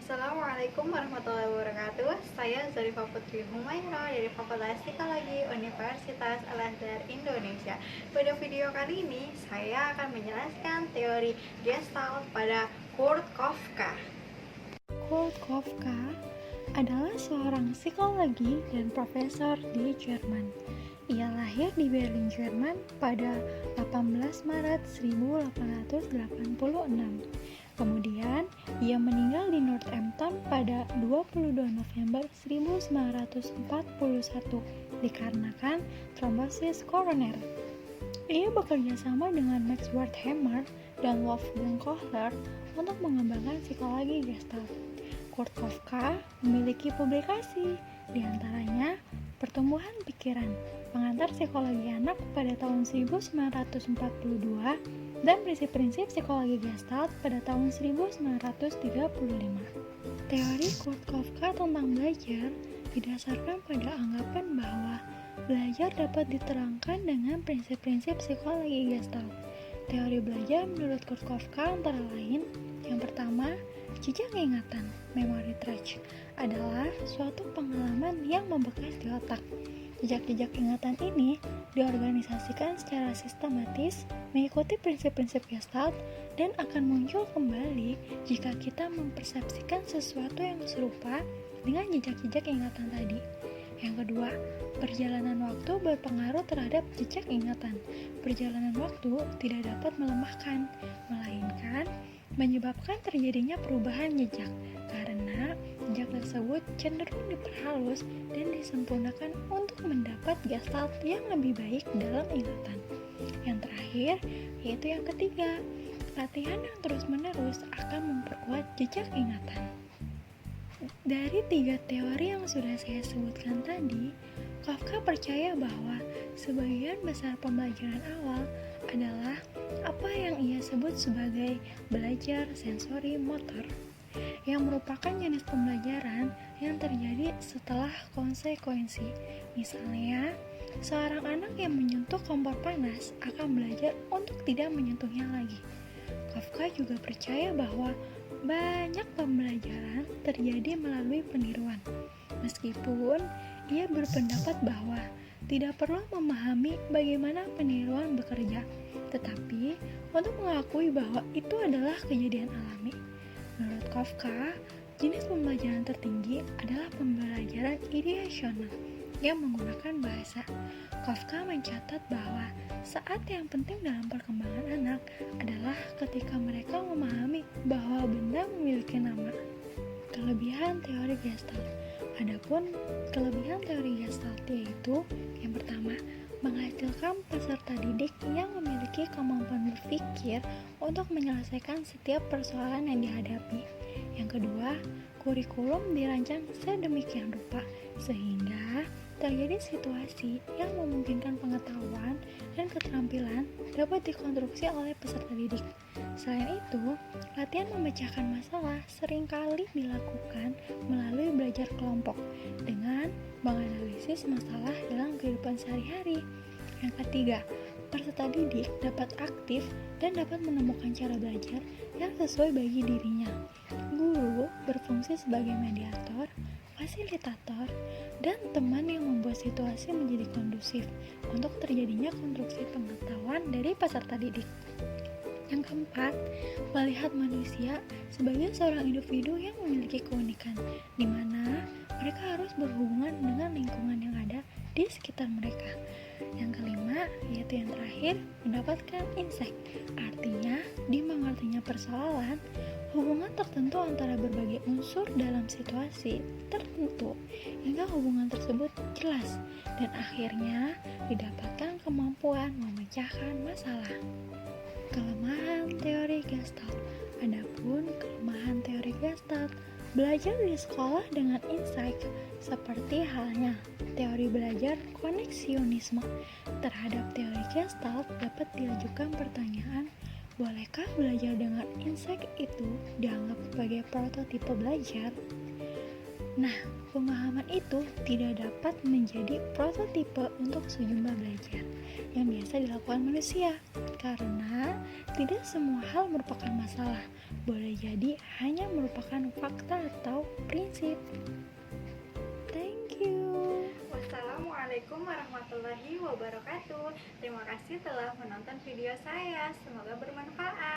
Assalamualaikum warahmatullahi wabarakatuh. Saya Zarifah Putri Humayra dari Fakultas Psikologi Universitas Al-Azhar Indonesia. Pada video kali ini, saya akan menjelaskan teori Gestalt pada Kurt Kafka. Kurt Kafka adalah seorang psikologi dan profesor di Jerman. Ia lahir di Berlin, Jerman pada 18 Maret 1886. Kemudian, ia meninggal di Northampton pada 22 November 1941 dikarenakan trombosis koroner. Ia bekerja sama dengan Max Wertheimer dan Wolfgang Kohler untuk mengembangkan psikologi Gestalt. Kurt Kafka memiliki publikasi, di antaranya Pertumbuhan Pikiran, Pengantar Psikologi Anak pada tahun 1942, dan Prinsip-prinsip Psikologi Gestalt pada tahun 1935. Teori Kurt Kafka tentang belajar didasarkan pada anggapan bahwa belajar dapat diterangkan dengan prinsip-prinsip psikologi Gestalt. Teori belajar menurut Kurt Kafka antara lain, yang pertama, jejak ingatan, memory trace, adalah suatu pengalaman yang membekas di otak. Jejak-jejak ingatan ini diorganisasikan secara sistematis mengikuti prinsip-prinsip Gestalt dan akan muncul kembali jika kita mempersepsikan sesuatu yang serupa dengan jejak-jejak ingatan tadi. Yang kedua, perjalanan waktu berpengaruh terhadap jejak ingatan. Perjalanan waktu tidak dapat melemahkan, melainkan menyebabkan terjadinya perubahan jejak, karena jejak tersebut cenderung diperhalus dan disempurnakan untuk mendapat gestalt yang lebih baik dalam ingatan. Yang terakhir, yaitu yang ketiga, latihan yang terus-menerus akan memperkuat jejak ingatan. Dari tiga teori yang sudah saya sebutkan tadi, Kafka percaya bahwa sebagian besar pembelajaran awal adalah apa yang ia sebut sebagai belajar sensori motor, yang merupakan jenis pembelajaran yang terjadi setelah konsekuensi. Misalnya, seorang anak yang menyentuh kompor panas akan belajar untuk tidak menyentuhnya lagi. Kafka juga percaya bahwa banyak pembelajaran terjadi melalui peniruan. Meskipun ia berpendapat bahwa tidak perlu memahami bagaimana peniruan bekerja, tetapi untuk mengakui bahwa itu adalah kejadian alami. Menurut Kafka, jenis pembelajaran tertinggi adalah pembelajaran ideasional yang menggunakan bahasa. Kafka mencatat bahwa saat yang penting dalam perkembangan anak adalah ketika mereka memahami bahwa benda memiliki nama. Kelebihan teori Gestalt. Adapun kelebihan teori Gestalt yaitu yang pertama, menghasilkan peserta didik yang memiliki kemampuan berpikir untuk menyelesaikan setiap persoalan yang dihadapi. Yang kedua, kurikulum dirancang sedemikian rupa sehingga terjadi situasi yang memungkinkan pengetahuan dan keterampilan dapat dikonstruksi oleh peserta didik. Selain itu, latihan memecahkan masalah seringkali dilakukan melalui belajar kelompok dengan menganalisis masalah dalam kehidupan sehari-hari. Yang ketiga, peserta didik dapat aktif dan dapat menemukan cara belajar yang sesuai bagi dirinya. Guru berfungsi sebagai mediator, fasilitator, dan teman yang membuat situasi menjadi kondusif untuk terjadinya konstruksi pengetahuan dari peserta didik. Yang keempat, melihat manusia sebagai seorang individu yang memiliki keunikan, di mana mereka harus berhubungan dengan lingkungan yang ada di sekitar mereka. Yang kelima, yaitu yang terakhir, mendapatkan insight. Artinya, di mengertinya persoalan, hubungan tertentu antara berbagai unsur dalam situasi tertentu, hingga hubungan tersebut jelas, dan akhirnya didapatkan kemampuan memecahkan masalah. Kelemahan teori Gestalt. Adapun kelemahan teori Gestalt, belajar di sekolah dengan insight, seperti halnya teori belajar koneksionisme. Terhadap teori Gestalt dapat diajukan pertanyaan, bolehkah belajar dengan insight itu dianggap sebagai prototipe belajar? Nah, pemahaman itu tidak dapat menjadi prototipe untuk sejumlah belajar yang biasa dilakukan manusia, karena tidak semua hal merupakan masalah, boleh jadi hanya merupakan fakta atau prinsip. Thank you. Wassalamualaikum warahmatullahi wabarakatuh. Terima kasih telah menonton video saya. Semoga bermanfaat.